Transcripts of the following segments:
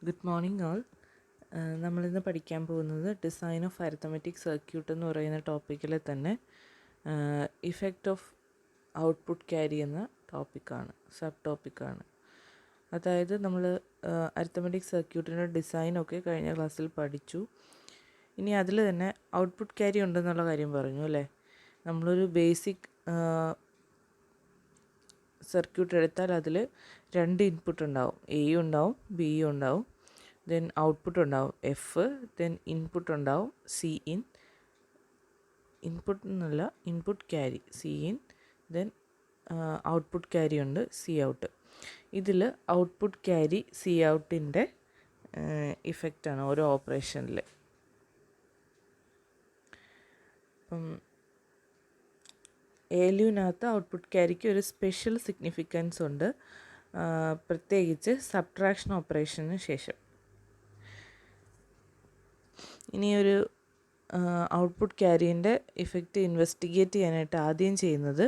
Good morning all. നമ്മളിന്ന് പഠിക്കാൻ പോകുന്നത് ഡിസൈൻ ഓഫ് അരിത്തമെറ്റിക് സർക്യൂട്ട് എന്ന് പറയുന്ന ടോപ്പിക്കിൽ തന്നെ ഇഫക്റ്റ് ഓഫ് ഔട്ട്പുട്ട് ക്യാരി എന്ന സബ് ടോപ്പിക്കാണ്. അതായത് നമ്മൾ അരിത്തമെറ്റിക് സർക്യൂട്ടിൻ്റെ ഡിസൈനൊക്കെ കഴിഞ്ഞ ക്ലാസ്സിൽ പഠിച്ചു. ഇനി അതിൽ തന്നെ ഔട്ട്പുട്ട് ക്യാരി ഉണ്ടെന്നുള്ള കാര്യം പറഞ്ഞു അല്ലേ. നമ്മളൊരു ബേസിക് സർക്യൂട്ട് എടുത്താൽ അതിൽ 2 ഇൻപുട്ട് ഉണ്ടാവും, എയും ഉണ്ടാവും ബിയും ഉണ്ടാവും. ദെൻ ഔട്ട്പുട്ട് ഉണ്ടാവും എഫ്, ദെൻ ഇൻപുട്ട് ഉണ്ടാവും സി ഇൻ, ഇൻപുട്ട് എന്നല്ല input carry C in, then output carry ഉണ്ട് സി ഔട്ട്. ഇതിൽ ഔട്ട്പുട്ട് ക്യാരി സി ഔട്ടിൻ്റെ ഇഫക്റ്റാണ് ഓരോ ഓപ്പറേഷനിൽ. അപ്പം ALUവിനകത്ത് ഔട്ട്പുട്ട് ക്യാരിക്ക് ഒരു സ്പെഷ്യൽ സിഗ്നിഫിക്കൻസ് ഉണ്ട്, പ്രത്യേകിച്ച് സബ്ട്രാക്ഷൻ ഓപ്പറേഷന് ശേഷം. ഇനിയൊരു ഔട്ട്പുട്ട് ക്യാരീൻ്റെ ഇഫക്റ്റ് ഇൻവെസ്റ്റിഗേറ്റ് ചെയ്യാനായിട്ട് ആദ്യം ചെയ്യുന്നത്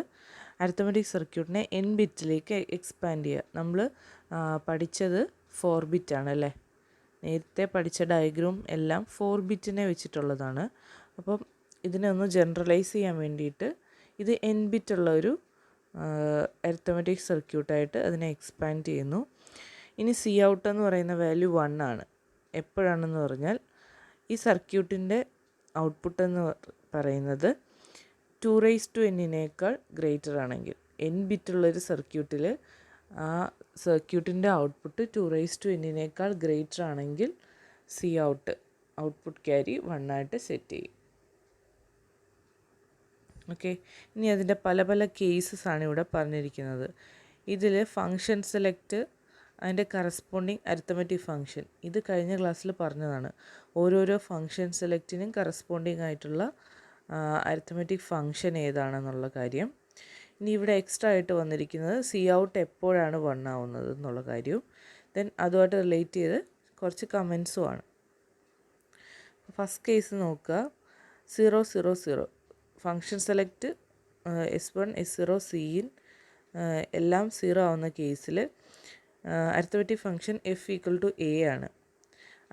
അരിത്തമെറ്റിക് സർക്യൂട്ടിനെ n ബിറ്റിലേക്ക് എക്സ്പാൻഡ് ചെയ്യുക. നമ്മൾ പഠിച്ചത് 4 ബിറ്റാണ് അല്ലേ. നേരത്തെ പഠിച്ച ഡയഗ്രാം എല്ലാം 4 ബിറ്റിനെ വെച്ചിട്ടുള്ളതാണ്. അപ്പം ഇതിനെ ഒന്ന് ജനറലൈസ് ചെയ്യാൻ വേണ്ടിയിട്ട് ഇത് n ബിറ്റുള്ള ഒരു അരിത്തമെറ്റിക് സർക്യൂട്ടായിട്ട് അതിനെ എക്സ്പാൻഡ് ചെയ്യുന്നു. ഇനി സി ഔട്ട് എന്ന് പറയുന്ന വാല്യൂ 1 ആണ്. എപ്പോഴാണെന്ന് പറഞ്ഞാൽ ഈ സർക്യൂട്ടിൻ്റെ ഔട്ട്പുട്ട് എന്ന് പറയുന്നത് 2n ഗ്രേറ്റർ ആണെങ്കിൽ, n ബിറ്റുള്ളൊരു സർക്യൂട്ടിൽ ആ സർക്യൂട്ടിൻ്റെ ഔട്ട്പുട്ട് 2n ഗ്രേറ്റർ ആണെങ്കിൽ സി ഔട്ട്പുട്ട് ക്യാരി 1 ആയിട്ട് സെറ്റ് ചെയ്യും. ഓക്കെ, ഇനി അതിൻ്റെ പല പല കേസസ് ആണ് ഇവിടെ പറഞ്ഞിരിക്കുന്നത്. ഇതിൽ ഫങ്ഷൻ സെലക്ട്, അതിൻ്റെ കറസ്പോണ്ടിങ് അരിത്തമെറ്റിക് ഫങ്ഷൻ, ഇത് കഴിഞ്ഞ ക്ലാസ്സിൽ പറഞ്ഞതാണ്. ഓരോരോ ഫങ്ഷൻ സെലക്റ്റിനും കറസ്പോണ്ടിങ് ആയിട്ടുള്ള അരിത്തമെറ്റിക് ഫങ്ഷൻ ഏതാണെന്നുള്ള കാര്യം. ഇനി ഇവിടെ എക്സ്ട്രാ ആയിട്ട് വന്നിരിക്കുന്നത് സി ഔട്ട് എപ്പോഴാണ് 1 ആവുന്നത് എന്നുള്ള കാര്യവും, ദെൻ അതുമായിട്ട് റിലേറ്റ് ചെയ്ത് കുറച്ച് കമൻസും ആണ്. ഫസ്റ്റ് കേസ് നോക്കുക, 0 function select S1 S0 C എല്ലാം 0 ആവുന്ന കേസിൽ അരിത്തമെറ്റിക് ഫങ്ഷൻ F = A ആണ്.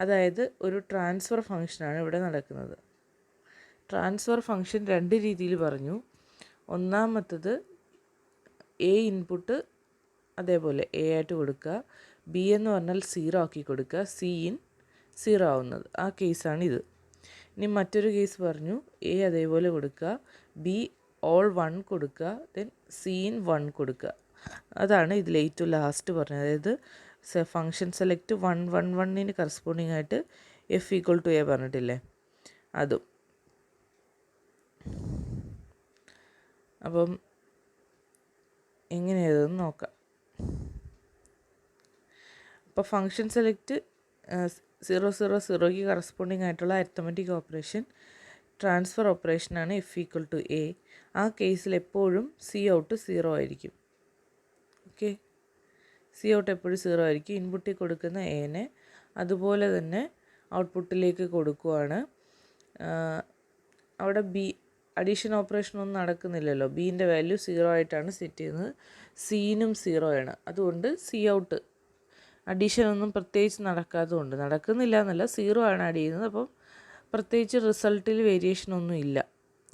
അതായത് ഒരു ട്രാൻസ്ഫർ ഫങ്ഷനാണ് ഇവിടെ നടക്കുന്നത്. ട്രാൻസ്ഫർ ഫങ്ഷൻ 2 രീതിയിൽ പറഞ്ഞു. ഒന്നാമത്തത് A ഇൻപുട്ട് അതേപോലെ A ആയിട്ട് കൊടുക്കുക, B എന്ന് പറഞ്ഞാൽ 0 ആക്കി കൊടുക്കുക, C ഇൻ 0 ആവുന്നത്, ആ കേസാണിത്. ഇനി മറ്റൊരു കേസ് പറഞ്ഞു, A അതേപോലെ കൊടുക്കുക, B ഓൾ 1 കൊടുക്കുക, ദെൻ C ഇൻ 1 കൊടുക്കുക. അതാണ് ഇതിൽ ഏറ്റവും ലാസ്റ്റ് പറഞ്ഞത്. അതായത് ഫങ്ഷൻ സെലക്ട് 1 1 1 കറസ്പോണ്ടിങ് ആയിട്ട് F = A പറഞ്ഞിട്ടില്ലേ, അതും. അപ്പം എങ്ങനെയാണെന്ന് നോക്കാം. അപ്പോൾ ഫങ്ഷൻ സെലക്ട് 0 കറസ്പോണ്ടിങ് ആയിട്ടുള്ള അരിത്തമെറ്റിക് ഓപ്പറേഷൻ ട്രാൻസ്ഫർ ഓപ്പറേഷനാണ് F = A. ആ കേസിൽ എപ്പോഴും സി ഔട്ട് 0 ആയിരിക്കും. ഓക്കെ, സി ഔട്ട് എപ്പോഴും 0 ആയിരിക്കും. ഇൻപുട്ടിൽ കൊടുക്കുന്ന എനെ അതുപോലെ തന്നെ ഔട്ട്പുട്ടിലേക്ക് കൊടുക്കുവാണ്. അവിടെ ബി അഡീഷൻ ഓപ്പറേഷനൊന്നും നടക്കുന്നില്ലല്ലോ, ബീൻ്റെ വാല്യൂ 0 ആയിട്ടാണ് സെറ്റ് ചെയ്യുന്നത്, സീനും 0 ആണ്. അതുകൊണ്ട് സി ഔട്ട് അഡീഷനൊന്നും പ്രത്യേകിച്ച് നടക്കുന്നില്ല എന്നല്ല, 0 ആണ് ആഡ് ചെയ്യുന്നത്. അപ്പം പ്രത്യേകിച്ച് റിസൾട്ടിൽ വേരിയേഷനൊന്നും ഇല്ല.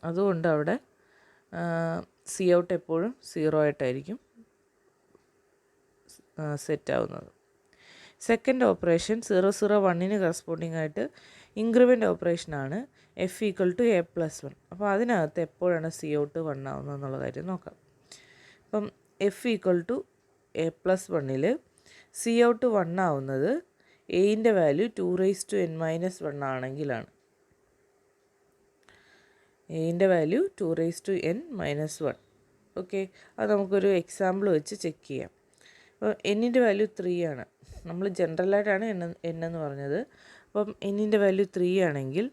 അതുകൊണ്ട് അവിടെ സി ഔട്ട് എപ്പോഴും 0 ആയിട്ടായിരിക്കും സെറ്റ് ആവുന്നത്. സെക്കൻഡ് ഓപ്പറേഷൻ 0 1 കറസ്പോണ്ടിങ് ആയിട്ട് ഇൻക്രിമെൻ്റ് ഓപ്പറേഷനാണ് F = A+1. അപ്പോൾ അതിനകത്ത് എപ്പോഴാണ് സി ഔട്ട് 1 ആവുന്നത് എന്നുള്ള കാര്യം നോക്കാം. അപ്പം F = A+1 സി ഔട്ട് 1 ആവുന്നത് എയിൻ്റെ വാല്യൂ 2n - 1 ആണെങ്കിലാണ്. എയിൻ്റെ വാല്യൂ 2n - 1. ഓക്കെ, അത് നമുക്കൊരു എക്സാമ്പിൾ വെച്ച് ചെക്ക് ചെയ്യാം. അപ്പോൾ എന്നിൻ്റെ വാല്യൂ 3 ആണ്. നമ്മൾ ജനറലായിട്ടാണ് എന്ന് പറഞ്ഞത്. അപ്പം എന്നിൻ്റെ വാല്യൂ 3 ആണെങ്കിൽ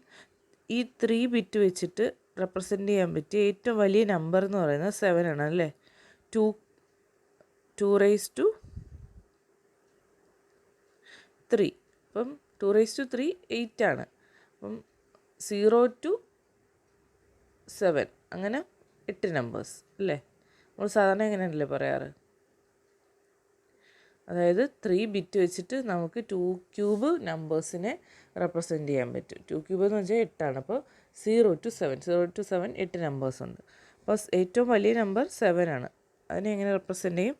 ഈ 3 ബിറ്റ് വെച്ചിട്ട് റെപ്രസെൻ്റ് ചെയ്യാൻ പറ്റിയ ഏറ്റവും വലിയ നമ്പർ എന്ന് പറയുന്നത് 7 ആണ് അല്ലേ. 2^3. അപ്പം 2^3 8 ആണ്. അപ്പം 0 to 7 അങ്ങനെ 8 നമ്പേഴ്സ് അല്ലേ. നമ്മൾ സാധാരണ എങ്ങനെയല്ലേ പറയാറ്. അതായത് 3 ബിറ്റ് വെച്ചിട്ട് നമുക്ക് 2 ക്യൂബ് നമ്പേഴ്സിനെ റെപ്രസെൻറ്റ് ചെയ്യാൻ പറ്റും. 2 ക്യൂബ് എന്ന് വെച്ചാൽ 8 അപ്പോൾ 0 to 7 8 നമ്പേഴ്സ് ഉണ്ട്. അപ്പോൾ ഏറ്റവും വലിയ നമ്പർ 7 ആണ്. അതിനെ എങ്ങനെ റെപ്രസെൻറ്റ് ചെയ്യും?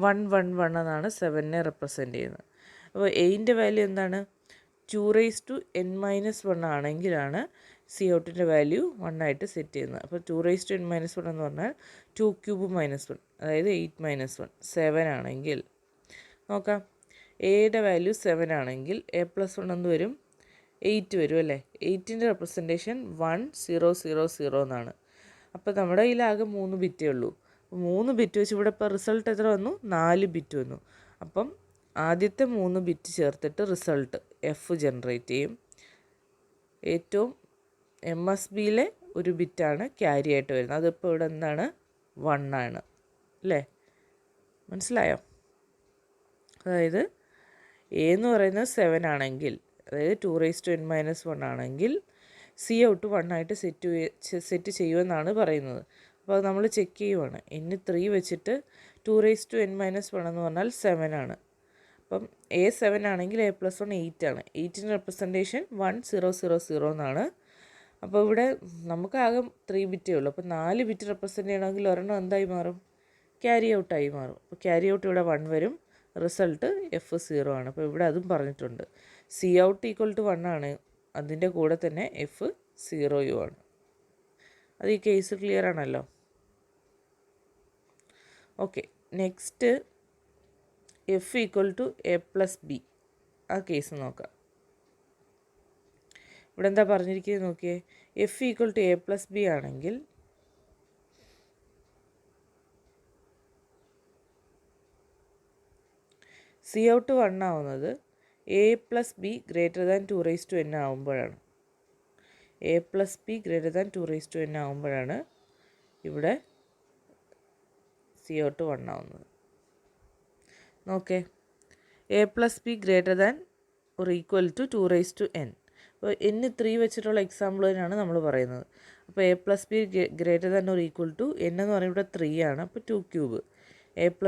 111 എന്നാണ് 7നെ റെപ്രസെൻറ്റ് ചെയ്യുന്നത്. അപ്പോൾ എയിൻ്റെ വാല്യൂ എന്താണ്? 2n-1 ആണെങ്കിലാണ് സി ഔട്ടിൻ്റെ വാല്യൂ 1 ആയിട്ട് സെറ്റ് ചെയ്യുന്നത്. അപ്പോൾ 2n-1 എന്ന് പറഞ്ഞാൽ 2 ക്യൂബ് -1, അതായത് 8 - 1 7 ആണെങ്കിൽ നോക്കാം. എയുടെ വാല്യൂ 7 ആണെങ്കിൽ a+1 എന്ത് വരും? 8 വരും അല്ലേ? 8ൻ്റെ റെപ്രസെൻറ്റേഷൻ 1000 എന്നാണ്. അപ്പോൾ നമ്മുടെ കയ്യിലാകെ 3 ബിറ്റേ ഉള്ളൂ. 3 ബിറ്റ് വെച്ച് ഇവിടെ ഇപ്പോൾ റിസൾട്ട് എത്ര വന്നു? 4 ബിറ്റ് വന്നു. അപ്പം ആദ്യത്തെ 3 ബിറ്റ് ചേർത്തിട്ട് റിസൾട്ട് എഫ് ജനറേറ്റ് ചെയ്യും. ഏറ്റവും MSBയിലെ ഒരു ബിറ്റാണ് ക്യാരി ആയിട്ട് വരുന്നത്. അതിപ്പോൾ ഇവിടെ എന്താണ്? 1 ആണ് അല്ലേ? മനസ്സിലായോ? അതായത് എ എന്ന് പറയുന്നത് 7 ആണെങ്കിൽ, അതായത് 2n-1 ആണെങ്കിൽ സി ഔട്ട് 1 ആയിട്ട് സെറ്റ് ചെയ്യുമെന്നാണ് പറയുന്നത്. അപ്പോൾ അത് നമ്മൾ ചെക്ക് ചെയ്യുവാണ്. ഇനി 3 വെച്ചിട്ട് 2n-1 എന്ന് പറഞ്ഞാൽ 7 ആണ്. അപ്പം എ 7 ആണെങ്കിൽ a+1 8 ആണ്. 8ൻ്റെ റെപ്രസെൻറ്റേഷൻ 1000 എന്നാണ്. അപ്പോൾ ഇവിടെ നമുക്ക് ആകെ 3 ബിറ്റേ ഉള്ളൂ. അപ്പോൾ 4 ബിറ്റ് റെപ്രസെൻറ്റ് ചെയ്യണമെങ്കിൽ ഒരെണ്ണം എന്തായി മാറും? ക്യാരി ഔട്ടായി മാറും. അപ്പോൾ ക്യാരി ഔട്ട് ഇവിടെ 1 വരും. റിസൾട്ട് എഫ് 0 ആണ്. അപ്പോൾ ഇവിടെ അതും പറഞ്ഞിട്ടുണ്ട്. സി ഔട്ട് = 1 ആണ്. അതിൻ്റെ കൂടെ തന്നെ എഫ് 0 ആണ്. അത് ഈ കേസ് ക്ലിയർ ആണല്ലോ? Okay, next F =a+b. ആ കേസ് നോക്കാം. ഇവിടെ എന്താ പറഞ്ഞിരിക്കുന്നത് നോക്കിയേ. എഫ് =a+b ആണെങ്കിൽ സി ഔട്ട് 1 ആവുന്നത് a+b > 2n ആവുമ്പോഴാണ്. a+b > 2n ആവുമ്പോഴാണ് ഇവിടെ സി ഔട്ട് 1 ആവുന്നത്. നോക്കേ, a+b > 2n. അപ്പോൾ n3 വെച്ചിട്ടുള്ള എക്സാമ്പിൾ തന്നെയാണ് നമ്മൾ പറയുന്നത്. അപ്പോൾ a+b > n എന്ന് പറയുമ്പോൾ ഇവിടെ 3 ആണ്. അപ്പോൾ 2 ക്യൂബ്. a+b >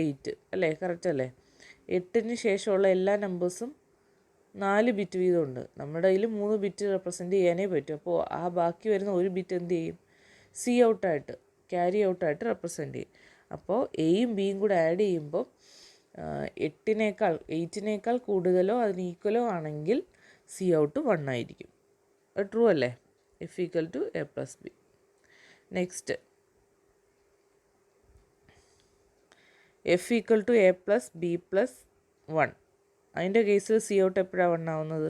8 അല്ലേ? കറക്റ്റ് അല്ലേ? 8ന് ശേഷമുള്ള എല്ലാ നമ്പേഴ്സും 4 ബിറ്റ് വീതമുണ്ട്. നമ്മുടെ കയ്യിൽ 3 ബിറ്റ് റെപ്രസെൻറ്റ് ചെയ്യാനേ പറ്റും. അപ്പോൾ ആ ബാക്കി വരുന്ന ഒരു ബിറ്റ് എന്ത് ചെയ്യും? സി ഔട്ടായിട്ട്, ക്യാരി ഔട്ടായിട്ട് റെപ്രസെൻറ്റ് ചെയ്യും. അപ്പോൾ എയും ബിയും കൂടെ ആഡ് ചെയ്യുമ്പോൾ 8നേക്കാൾ കൂടുതലോ അതിന് ഈക്വലോ ആണെങ്കിൽ സി ഔട്ട് 1 ആയിരിക്കും. ട്രൂ അല്ലേ? F =a+b. Next F a+b+1. അതിൻ്റെ കേസിൽ സി ഔട്ട് എപ്പോഴാണ് 1 ആവുന്നത്?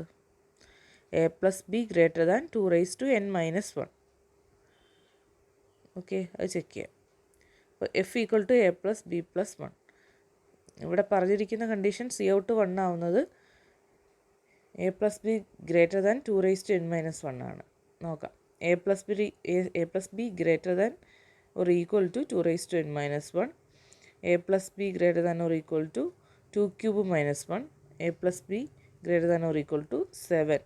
a+b > 2n-1. ഓക്കെ, അത് ചെക്ക് ചെയ്യാം. അപ്പോൾ എഫ് a+b+1. ഇവിടെ പറഞ്ഞിരിക്കുന്ന കണ്ടീഷൻ സി ഔട്ട് 1 ആവുന്നത് a+b > 2n-1 ആണ്. നോക്കാം. a+b > 2n-1, a+b > 2 cube -1, a+b > 7.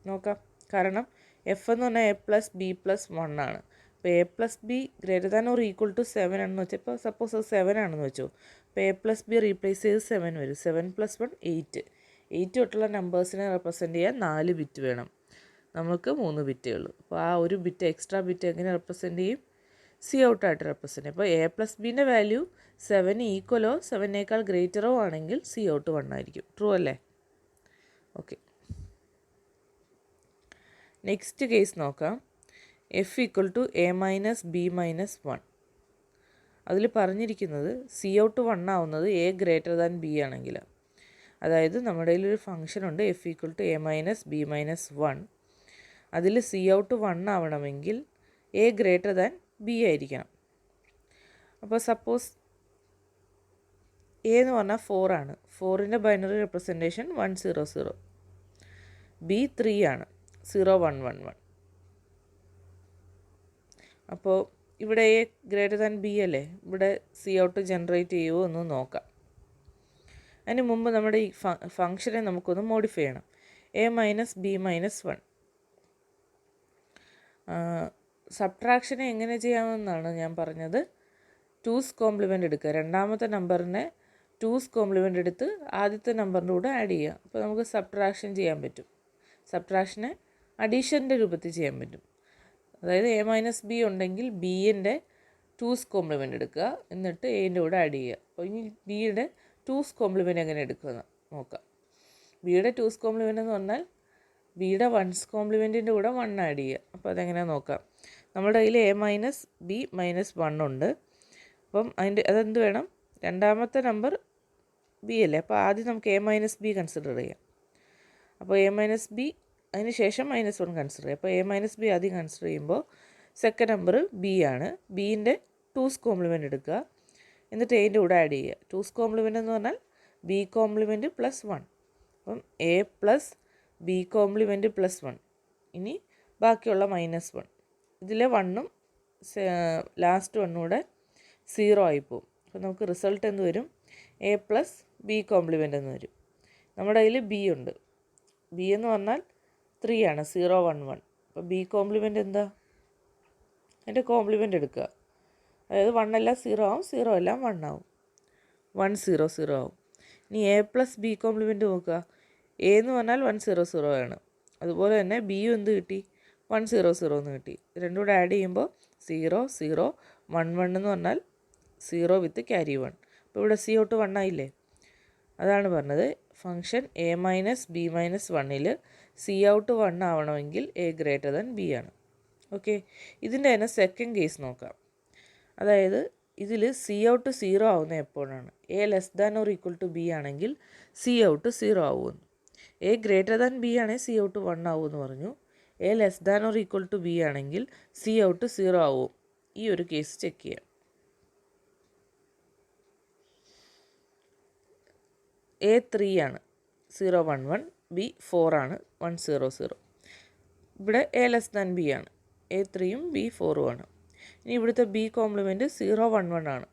നോക്കാം. കാരണം എഫ് എന്ന് പറഞ്ഞാൽ a+b+1 ആണ്. അപ്പോൾ a+b > 7 ആണെന്ന് വെച്ചപ്പോൾ സപ്പോസ് അത് 7 ആണെന്ന് വെച്ചോ. അപ്പോൾ a+b റീപ്ലേസ് ചെയ്ത് 7 വരും. 7 + 1 8. 8 തൊട്ടുള്ള നമ്പേഴ്സിനെ റെപ്രസെൻറ്റ് ചെയ്യാൻ 4 ബിറ്റ് വേണം. നമുക്ക് 3 ബിറ്റേ ഉള്ളൂ. അപ്പോൾ ആ ഒരു ബിറ്റ്, എക്സ്ട്രാ ബിറ്റ് എങ്ങനെ റെപ്രസെൻറ്റ് ചെയ്യും? സി ഔട്ടായിട്ട് റെപ്രസെൻറ്റ് ചെയ്യും. അപ്പോൾ a+bൻ്റെ വാല്യൂ 7 ഈക്വലോ 7നേക്കാൾ ഗ്രേറ്ററോ ആണെങ്കിൽ സി ഔട്ട് 1 ആയിരിക്കും. ട്രൂ അല്ലേ? ഓക്കെ, നെക്സ്റ്റ് കേസ് നോക്കാം. F = a-b-1. അതിൽ പറഞ്ഞിരിക്കുന്നത് സി ഔട്ട് 1 ആവുന്നത് a > b ആണെങ്കിൽ. അതായത് നമ്മുടെ കയ്യിലൊരു ഫംഗ്ഷൻ ഉണ്ട് എഫ് a-b-1. അതിൽ സി ഔട്ട് 1 ആവണമെങ്കിൽ a > b ആയിരിക്കണം. അപ്പോൾ സപ്പോസ് എ എന്ന് പറഞ്ഞാൽ 4 ആണ്. 4ൻ്റെ ബൈനറി റെപ്രസെൻറ്റേഷൻ 100. ബി 3 ആണ്, 0111. അപ്പോൾ ഇവിടെ എ > b അല്ലേ? ഇവിടെ സി ഔട്ട് ജനറേറ്റ് ചെയ്യുമോ എന്ന് നോക്കാം. അതിന് മുമ്പ് നമ്മുടെ ഈ ഫംഗ്ഷനെ നമുക്കൊന്ന് മോഡിഫൈ ചെയ്യണം. a-b-1. സബ്ട്രാക്ഷനെ എങ്ങനെ ചെയ്യാമെന്നാണ് ഞാൻ പറഞ്ഞത്. 2's കോംപ്ലിമെൻ്റ് എടുക്കുക. രണ്ടാമത്തെ നമ്പറിനെ 2's കോംപ്ലിമെൻ്റ് എടുത്ത് ആദ്യത്തെ നമ്പറിൻ്റെ കൂടെ ആഡ് ചെയ്യുക. അപ്പോൾ നമുക്ക് സബ്ട്രാക്ഷൻ ചെയ്യാൻ പറ്റും. സബ്ട്രാക്ഷനെ അഡീഷൻ്റെ രൂപത്തിൽ ചെയ്യാൻ പറ്റും. അതായത് എ മൈനസ് ബി ഉണ്ടെങ്കിൽ ബിൻ്റെ 2's കോംപ്ലിമെൻ്റ് എടുക്കുക, എന്നിട്ട് എൻ്റെ കൂടെ ആഡ് ചെയ്യുക. അപ്പോൾ ഇനി ബിയുടെ 2's കോംപ്ലിമെൻ്റ് എങ്ങനെ എടുക്കുമെന്ന് നോക്കാം. ബിയുടെ 2's കോംപ്ലിമെൻ്റ് എന്ന് പറഞ്ഞാൽ ബിയുടെ 1's കോംപ്ലിമെൻറ്റിൻ്റെ കൂടെ 1 ആഡ് ചെയ്യുക. അപ്പോൾ അതെങ്ങനെയാണെന്ന് നോക്കാം. നമ്മുടെ കയ്യിൽ എ മൈനസ് ബി മൈനസ് 1 ഉണ്ട്. അപ്പം അതെന്ത് വേണം? രണ്ടാമത്തെ നമ്പർ ബി അല്ലേ, അപ്പോൾ ആദ്യം നമുക്ക് എ മൈനസ് ബി കൺസിഡർ ചെയ്യാം. അപ്പോൾ എ മൈനസ് ബി അതിന് ശേഷം -1 കൺസിഡർ ചെയ്യാം. അപ്പോൾ എ മൈനസ് ബി ആദ്യം കൺസിഡർ ചെയ്യുമ്പോൾ സെക്കൻഡ് നമ്പർ ബി ആണ്. ബീൻ്റെ 2's കോംപ്ലിമെൻ്റ് എടുക്കുക, എന്നിട്ട് എൻ്റെ കൂടെ ആഡ് ചെയ്യുക. 2's കോംപ്ലിമെൻ്റ് എന്ന് പറഞ്ഞാൽ ബി കോംപ്ലിമെൻ്റ് പ്ലസ് 1. അപ്പം A plus B compliment plus 1. ഇനി ബാക്കിയുള്ള -1. ഇതിലെ 1ഉം ലാസ്റ്റ് 1ഉം കൂടെ 0 ആയിപ്പോവും. അപ്പോൾ നമുക്ക് റിസൾട്ട് എന്ത് വരും? എ പ്ലസ് ബി കോംപ്ലിമെൻ്റ് എന്ന് വരും. നമ്മുടെ കയ്യിൽ ബി ഉണ്ട്. ബി എന്ന് പറഞ്ഞാൽ 3 ആണ്, 0 1 1. അപ്പോൾ ബി കോംപ്ലിമെൻ്റ് എന്താ? അതിൻ്റെ കോംപ്ലിമെൻ്റ് എടുക്കുക. അതായത് 1 എല്ലാം 0 ആവും, 0 എല്ലാം 1 ആവും. 1 0 0 ആവും. ഇനി എ പ്ലസ് ബി കോംപ്ലിമെൻ്റ് നോക്കുക. എ എന്ന് പറഞ്ഞാൽ 1 0 0 ആണ്. അതുപോലെ തന്നെ ബിയും എന്ത് കിട്ടി? 1 0 0 എന്ന് കിട്ടി. രണ്ടും കൂടെ ആഡ് ചെയ്യുമ്പോൾ 0 0 1 1 എന്ന് പറഞ്ഞാൽ 0 വിത്ത് ക്യാരി 1. അപ്പോൾ ഇവിടെ സി ഔട്ട് 1 ആയില്ലേ? അതാണ് പറഞ്ഞത്. Function A minus B minus 1ൽ സി ഔട്ട് 1 ആവണമെങ്കിൽ എ ഗ്രേറ്റർ ദാൻ ബി ആണ്. ഓക്കെ, ഇതിൻ്റെ തന്നെ സെക്കൻഡ് കേസ് നോക്കാം. അതായത് ഇതിൽ സി ഔട്ട് 0 ആവുന്ന എപ്പോഴാണ്? A less than or equal to B ആണെങ്കിൽ സി ഔട്ട് 0 ആവുമെന്ന്. എ ഗ്രേറ്റർ ദാൻ ബി ആണെങ്കിൽ സി ഔട്ട് 1 ആവുമെന്ന് പറഞ്ഞു. A less than or equal to B ആണെങ്കിൽ സി ഔട്ട് 0 ആവും. ഈ ഒരു കേസ് ചെക്ക് ചെയ്യാം. എ 3 ആണ്, 0 1 1. ബി 4 ആണ്, 1 0 0. ഇവിടെ എ ലെസ് ദാൻ ബി ആണ്, എ 3യും ബി 4ഉം ആണ്. ഇനി ഇവിടുത്തെ ബി കോംപ്ലിമെൻറ്റ് 0 1 1 ആണ്.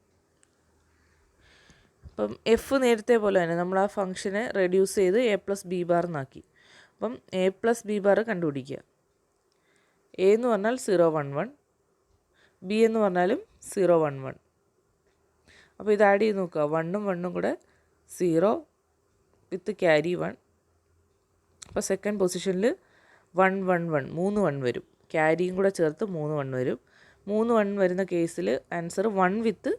അപ്പം എഫ് നേരത്തെ പോലെ തന്നെ നമ്മൾ ആ ഫംഗ്ഷനെ റെഡ്യൂസ് ചെയ്ത് എ പ്ലസ് ബി ബാർ എന്നാക്കി. അപ്പം എ പ്ലസ് ബി ബാർ കണ്ടുപിടിക്കുക. എ എന്ന് പറഞ്ഞാൽ 0 1 1, ബി എന്ന് പറഞ്ഞാലും 0 1 1. അപ്പോൾ ഇത് ആഡ് ചെയ്ത് നോക്കുക. 1ഉം 1ഉം കൂടെ 0 വിത്ത് ക്യാരി 1. അപ്പോൾ സെക്കൻഡ് പൊസിഷനിൽ 1 1 1 3 1 വരും. ക്യാരിയും കൂടെ ചേർത്ത് 3 1 വരും. 3 1 വരുന്ന കേസിൽ ആൻസർ 1 വിത്ത്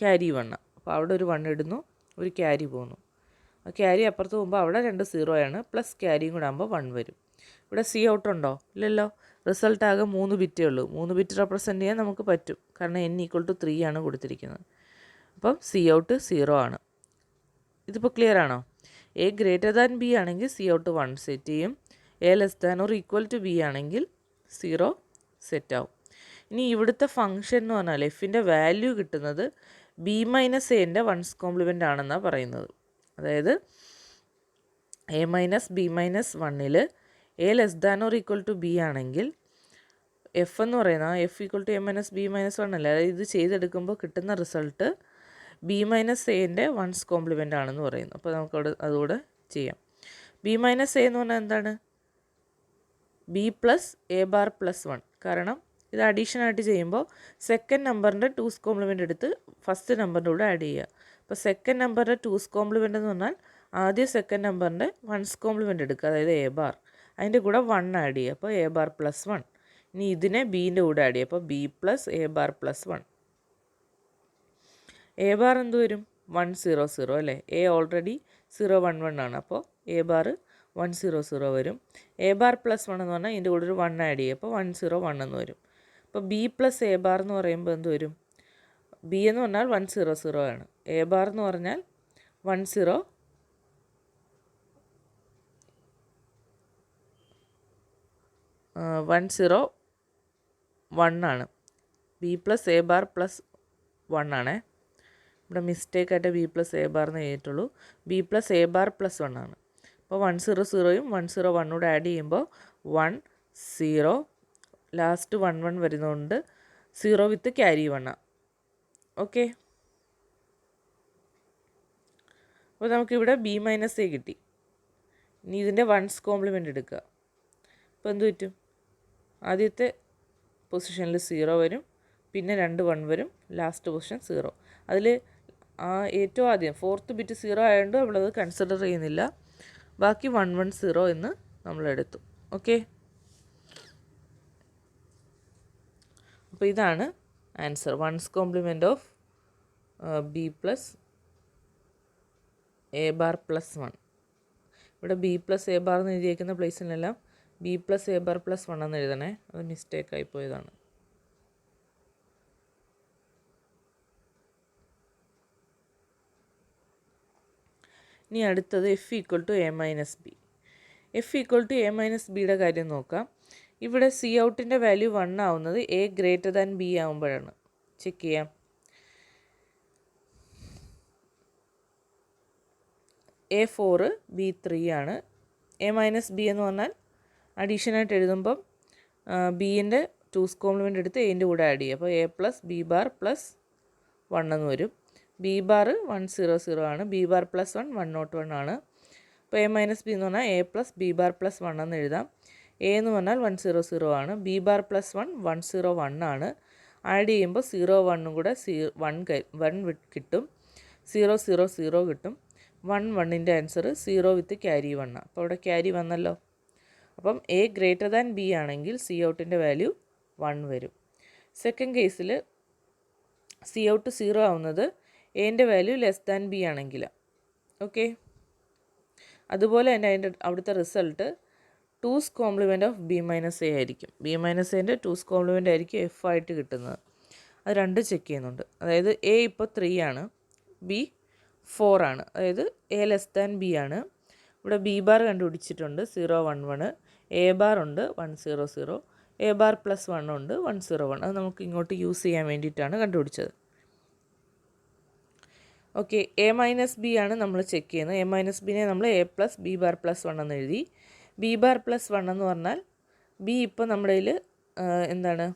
ക്യാരി 1. അപ്പോൾ അവിടെ ഒരു 1 ഇടുന്നു, ഒരു ക്യാരി പോകുന്നു. ആ ക്യാരി അപ്പുറത്ത് പോകുമ്പോൾ അവിടെ 2 0 ആണ്, പ്ലസ് ക്യാരിയും കൂടെ ആകുമ്പോൾ 1 വരും. ഇവിടെ സി ഔട്ട് ഉണ്ടോ? ഇല്ലല്ലോ. റിസൾട്ട് ആകെ 3 ബിറ്റേ ഉള്ളൂ. 3 ബിറ്റ് റെപ്രസെൻറ്റ് ചെയ്യാൻ നമുക്ക് പറ്റും, കാരണം n = 3 ആണ് കൊടുത്തിരിക്കുന്നത്. അപ്പം സി ഔട്ട് 0 ആണ്. ഇതിപ്പോൾ ക്ലിയർ ആണോ? എ ഗ്രേറ്റർ ദാൻ ബി ആണെങ്കിൽ സി ഔട്ട് 1 സെറ്റ് ചെയ്യും. A less than or equal to B ആണെങ്കിൽ 0 സെറ്റ് ആവും. ഇനി ഇവിടുത്തെ ഫംഗ്ഷൻ എന്ന് പറഞ്ഞാൽ എഫിൻ്റെ വാല്യൂ കിട്ടുന്നത് ബി മൈനസ് എൻ്റെ 1's കോംപ്ലിമെൻ്റ് ആണെന്നാണ് പറയുന്നത്. അതായത് എ മൈനസ് ബി മൈനസ് 1ൽ A less than or equal to B ആണെങ്കിൽ എഫ് എന്ന് പറയുന്നത് F equal to A minus B minus 1 അല്ലേ. അതായത് ഇത് ചെയ്തെടുക്കുമ്പോൾ കിട്ടുന്ന റിസൾട്ട് ബി മൈനസ് എൻ്റെ 1's കോംപ്ലിമെൻ്റ് ആണെന്ന് പറയുന്നു. അപ്പോൾ നമുക്കവിടെ അതുകൂടെ ചെയ്യാം. ബി മൈനസ് എ എന്ന് പറഞ്ഞാൽ എന്താണ്? B plus A bar plus 1. കാരണം ഇത് അഡീഷനായിട്ട് ചെയ്യുമ്പോൾ സെക്കൻഡ് നമ്പറിൻ്റെ 2's കോംപ്ലിമെൻ്റ് എടുത്ത് ഫസ്റ്റ് നമ്പറിൻ്റെ കൂടെ ആഡ് ചെയ്യുക. അപ്പോൾ സെക്കൻഡ് നമ്പറിൻ്റെ 2's കോംപ്ലിമെൻ്റ് എന്ന് പറഞ്ഞാൽ ആദ്യം സെക്കൻഡ് നമ്പറിൻ്റെ 1's കോംപ്ലിമെൻ്റ് എടുക്കുക, അതായത് എ ബാർ. അതിൻ്റെ കൂടെ 1 ആഡ് ചെയ്യുക, അപ്പോൾ എ ബാർ പ്ലസ് 1. ഇനി ഇതിനെ ബീൻ്റെ കൂടെ ആഡ് ചെയ്യുക, അപ്പോൾ B plus A bar plus 1. A bar എന്ത് വരും? 1 0 0 അല്ലേ. എ ഓൾറെഡി 0 1 1 ആണ്, അപ്പോൾ എ ബാർ 1 0 0 വരും. എ ബാർ പ്ലസ് 1 എന്ന് പറഞ്ഞാൽ ഇതിൻ്റെ കൂടെ ഒരു 1 ആഡ് ചെയ്യുക, അപ്പോൾ 1 0 1 എന്ന് വരും. അപ്പോൾ ബി പ്ലസ് എ ബാർ എന്ന് പറയുമ്പോൾ എന്ത് വരും? ബി എന്ന് പറഞ്ഞാൽ 1 0 0 ആണ്. എ ബാർ എന്ന് പറഞ്ഞാൽ 1 0 1 0 1 ആണ്. B plus A bar plus 1 ആണേ. ഇവിടെ മിസ്റ്റേക്കായിട്ട് ബി പ്ലസ് എ ബാർ എന്ന് എഴുതിയിട്ടുള്ളൂ. B plus A bar plus 1 ആണ്. അപ്പോൾ 1 0 0യും 1 0 1 കൂടെ ആഡ് ചെയ്യുമ്പോൾ 1 0 ലാസ്റ്റ് 1 1 വരുന്നതുകൊണ്ട് 0 വിത്ത് ക്യാരി 1 ആണ്. ഓക്കെ, അപ്പോൾ നമുക്കിവിടെ ബി മൈനസ് എ കിട്ടി. ഇനി ഇതിൻ്റെ 1's കോംപ്ലിമെൻ്റ് എടുക്കുക. അപ്പോൾ എന്ത് പറ്റും? ആദ്യത്തെ പൊസിഷനിൽ 0 വരും, പിന്നെ 2 1 വരും, ലാസ്റ്റ് പൊസിഷൻ 0. അതിൽ ഏറ്റവും ആദ്യം 4th ബിറ്റ് 0 ആയതുകൊണ്ട് നമ്മളത് കൺസിഡർ ചെയ്യുന്നില്ല. ബാക്കി 1 1 0 എന്ന് നമ്മളെടുത്തു. ഓക്കെ, അപ്പോൾ ഇതാണ് answer. 1's complement of B plus A bar plus 1. ഇവിടെ ബി പ്ലസ് എ ബാർ എന്ന് എഴുതിയേക്കുന്ന പ്ലേസിലെല്ലാം B plus A bar plus 1 എന്ന് എഴുതണേ, അത് മിസ്റ്റേക്കായി പോയതാണ്. ഇനി അടുത്തത് F equal to A minus B. F equal to A minus ബിയുടെ കാര്യം നോക്കാം. ഇവിടെ സി ഔട്ടിൻ്റെ വാല്യൂ 1 ആവുന്നത് എ ഗ്രേറ്റർ ദാൻ ബി ആകുമ്പോഴാണ്. ചെക്ക് ചെയ്യാം. എ 4 ബി 3 ആണ്. എ മൈനസ് ബി എന്ന് പറഞ്ഞാൽ അഡീഷനായിട്ട് എഴുതുമ്പം ബീൻ്റെ 2's കോംപ്ലിമെൻ്റ് എടുത്ത് എൻ്റെ കൂടെ ആഡ് ചെയ്യുക. അപ്പോൾ A plus B bar plus 1 എന്ന് വരും. ബി ബാർ 1 0 0 ആണ്. ബി ബാർ പ്ലസ് 1 1 0 1 ആണ്. അപ്പോൾ എ മൈനസ് ബി എന്ന് പറഞ്ഞാൽ A plus B bar plus 1 എന്ന് എഴുതാം. എ എന്ന് പറഞ്ഞാൽ 1 0 0 ആണ്. ബി ബാർ പ്ലസ് 1 1 0 1 ആണ്. ആഡ് ചെയ്യുമ്പോൾ 0 1 കൂടെ 1 കിട്ടും. 0 0 0 കിട്ടും. 1 1ൻ്റെ ആൻസർ 0 വിത്ത് ക്യാരി 1 ആണ്. അപ്പോൾ അവിടെ ക്യാരി വന്നല്ലോ. അപ്പം എ ഗ്രേറ്റർ ദാൻ ബി ആണെങ്കിൽ സി ഔട്ടിൻ്റെ വാല്യൂ 1 വരും. സെക്കൻഡ് കേസിൽ സി ഔട്ട് 0 ആവുന്നത് എൻ്റെ വാല്യൂ ലെസ് ദാൻ ബി ആണെങ്കിൽ. ഓക്കെ, അതുപോലെ തന്നെ അവിടുത്തെ result 2's complement of B minus A ആയിരിക്കും. ബി മൈനസ് എൻ്റെ 2's കോംപ്ലിമെൻ്റ് ആയിരിക്കും എഫ് ആയിട്ട് കിട്ടുന്നത്. അത് രണ്ട് ചെക്ക് ചെയ്യുന്നുണ്ട്. അതായത് എ ഇപ്പോൾ 3 ആണ്, ബി 4 ആണ്. അതായത് എ ലെസ് ദാൻ ബി ആണ്. ഇവിടെ ബി ബാർ കണ്ടുപിടിച്ചിട്ടുണ്ട് 0 1 1. എ ബാർ ഉണ്ട് 1 0 0. എ ബാർ പ്ലസ് 1 ഉണ്ട് 1 0 1. അത് നമുക്ക് ഇങ്ങോട്ട് യൂസ് ചെയ്യാൻ വേണ്ടിയിട്ടാണ് കണ്ടുപിടിച്ചത്. ഓക്കെ, എ മൈനസ് ബി ആണ് നമ്മൾ ചെക്ക് ചെയ്യുന്നത്. എ മൈനസ് ബിനെ നമ്മൾ A plus B bar plus 1 എന്ന് എഴുതി. ബി ബാർ പ്ലസ് 1 എന്ന് പറഞ്ഞാൽ ബി ഇപ്പോൾ നമ്മുടെ കയ്യിൽ എന്താണ്,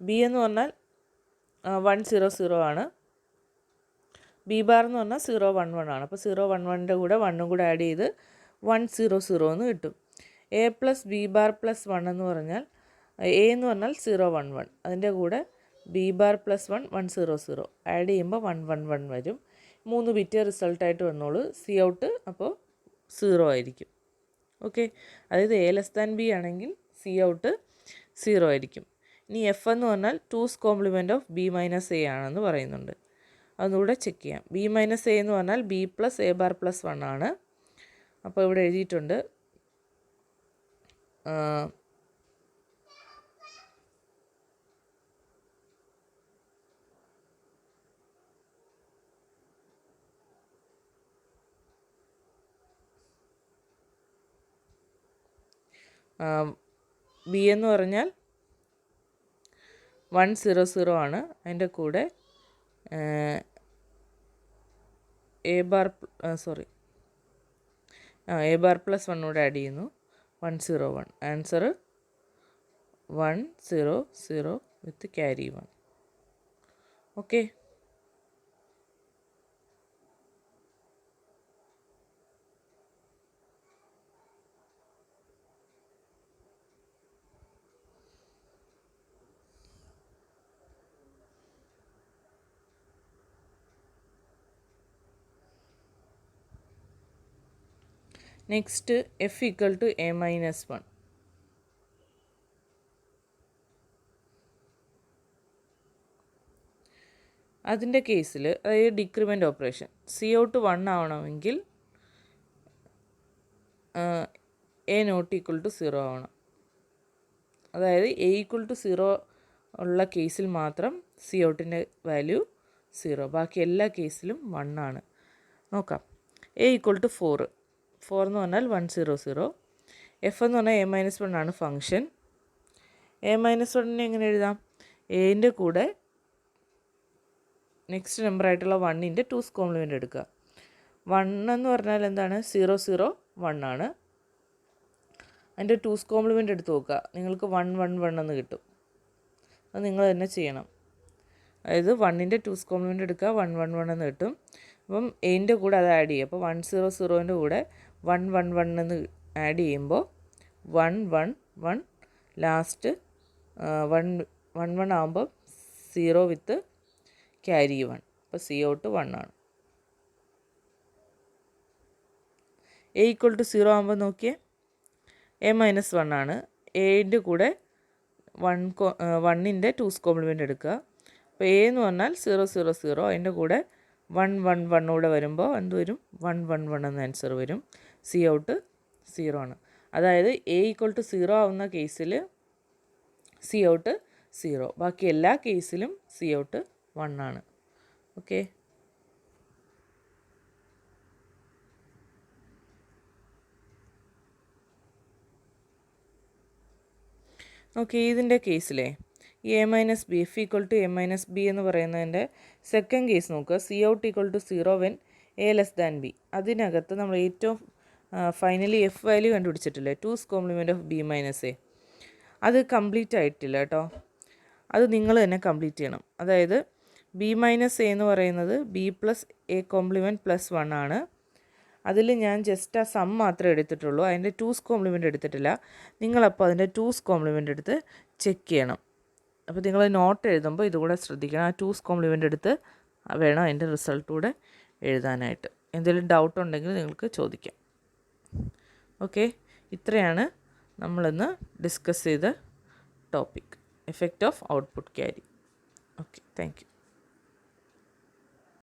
ബി എന്ന് പറഞ്ഞാൽ 1 0 0 ആണ്. ബി ബാർ എന്ന് പറഞ്ഞാൽ 0 1 1 ആണ്. അപ്പോൾ 0 1 1ൻ്റെ കൂടെ 1 കൂടെ ആഡ് ചെയ്ത് 1 0 0 എന്ന് കിട്ടും. A plus B bar plus 1 എന്ന് പറഞ്ഞാൽ എ എന്ന് പറഞ്ഞാൽ 0 1 1, അതിൻ്റെ കൂടെ ബി ബാർ പ്ലസ് 1 1 0 0 ആഡ് ചെയ്യുമ്പോൾ 1 1 1 വരും. 3 ബിറ്റ് റിസൾട്ടായിട്ട് വന്നോളൂ. സി ഔട്ട് അപ്പോൾ 0 ആയിരിക്കും. ഓക്കെ, അതായത് എ ലെസ് ദാൻ ബി ആണെങ്കിൽ സി ഔട്ട് 0 ആയിരിക്കും. ഇനി എഫ് എന്ന് പറഞ്ഞാൽ 2's complement of B minus A ആണെന്ന് പറയുന്നുണ്ട്. അതുകൂടെ ചെക്ക് ചെയ്യാം. ബി മൈനസ് എ എന്ന് പറഞ്ഞാൽ B plus A bar plus 1 ആണ്. അപ്പോൾ ഇവിടെ എഴുതിയിട്ടുണ്ട് ബി എന്ന് പറഞ്ഞാൽ 1 0 0 ആണ്. അതിൻ്റെ കൂടെ എ ബാർ പ്ലസ് 1 കൂടെ ആഡ് ചെയ്യുന്നു 1 0 1. Answer 1 0 0 with carry 1. Okay, next F equal to A minus 1. അതിൻ്റെ കേസിൽ, അതായത് ഡിക്രിമെൻ്റ് ഓപ്പറേഷൻ, സി ഔട്ട് 1 ആവണമെങ്കിൽ എ നോട്ട് ഈക്വൽ ടു 0 ആവണം. അതായത് എ ഈക്വൽ ടു 0 ഉള്ള കേസിൽ മാത്രം സി ഔട്ടിൻ്റെ വാല്യൂ 0, ബാക്കി എല്ലാ കേസിലും 1 ആണ്. നോക്കാം. എ ഈക്വൽ ടു 4 എന്ന് പറഞ്ഞാൽ 1 0 0. എഫ് എന്ന് പറഞ്ഞാൽ എ മൈനസ് 1 ആണ് ഫങ്ഷൻ. എ മൈനസ് 1നെ എങ്ങനെ എഴുതാം? എൻ്റെ കൂടെ നെക്സ്റ്റ് നമ്പർ ആയിട്ടുള്ള 1ൻ്റെ 2's കോംപ്ലിമെൻ്റ് എടുക്കുക. 1 എന്ന് പറഞ്ഞാൽ എന്താണ്? 0 0 1 ആണ്. അതിൻ്റെ 2's കോംപ്ലിമെൻ്റ് എടുത്ത് നോക്കുക, നിങ്ങൾക്ക് 1 1 1 എന്ന് കിട്ടും. അത് നിങ്ങൾ തന്നെ ചെയ്യണം. അതായത് 1ൻ്റെ 2's കോംപ്ലിമെൻ്റ് എടുക്കുക, 1 1 1 എന്ന് കിട്ടും. അപ്പം എൻ്റെ കൂടെ അത് ആഡ് ചെയ്യും. അപ്പോൾ 100ൻ്റെ കൂടെ 111 എന്ന് ആഡ് ചെയ്യുമ്പോൾ 111 ലാസ്റ്റ് 111 ആകുമ്പോൾ 0 വിത്ത് ക്യാരി 1. അപ്പോൾ സി ഔട്ട് 1 ആണ്. എ ഈക്വൽ ടു 0 ആകുമ്പോൾ നോക്കിയേ A-1 ആണ്. എൻ്റെ കൂടെ 1ൻ്റെ 2's കോംപ്ലിമെൻ്റ് എടുക്കുക. അപ്പോൾ എ എന്ന് പറഞ്ഞാൽ 000, അതിൻ്റെ കൂടെ 111 കൂടെ വരുമ്പോൾ എന്ത് വരും? 111 എന്ന ആൻസർ വരും. സി ഔട്ട് 0 ആണ്. അതായത് എ ഈക്വൽ ടു 0 ആവുന്ന കേസിൽ സി ഔട്ട് 0, ബാക്കി എല്ലാ കേസിലും സി ഔട്ട് 1 ആണ്. ഓക്കെ. ഓക്കെ, ഇതിൻ്റെ കേസിലെ ഈ A-B F equal to A-B എന്ന് പറയുന്നതിൻ്റെ സെക്കൻഡ് കേസ് നോക്കുക. C out equal to 0 when A<B. അതിനകത്ത് നമ്മൾ ഏറ്റവും ഫൈനലി എഫ് വാല്യൂ കണ്ടുപിടിച്ചിട്ടില്ലേ, 2's കോംപ്ലിമെൻറ്റ് ഓഫ് B-A. അത് കംപ്ലീറ്റ് ആയിട്ടില്ല കേട്ടോ. അത് നിങ്ങൾ തന്നെ കംപ്ലീറ്റ് ചെയ്യണം. അതായത് B-A എന്ന് പറയുന്നത് B plus A compliment plus 1 ആണ്. അതിൽ ഞാൻ ജസ്റ്റ് ആ സം മാത്രമേ എടുത്തിട്ടുള്ളൂ, അതിൻ്റെ 2's കോംപ്ലിമെൻ്റ് എടുത്തിട്ടില്ല. നിങ്ങളപ്പോൾ അതിൻ്റെ 2's കോംപ്ലിമെൻ്റ് എടുത്ത് ചെക്ക് ചെയ്യണം. അപ്പോൾ നിങ്ങൾ നോട്ട് എഴുതുമ്പോൾ ഇതുകൂടെ ശ്രദ്ധിക്കണം. ആ 2's കോംപ്ലിമെൻ്റ് എടുത്ത് വേണം അതിൻ്റെ റിസൾട്ട് കൂടെ എഴുതാനായിട്ട്. എന്തെങ്കിലും ഡൗട്ട് ഉണ്ടെങ്കിൽ നിങ്ങൾക്ക് ചോദിക്കാം. ഓക്കെ, ഇത്രയാണ് നമ്മളിന്ന് ഡിസ്കസ് ചെയ്ത topic, effect of output carry. Okay, thank you.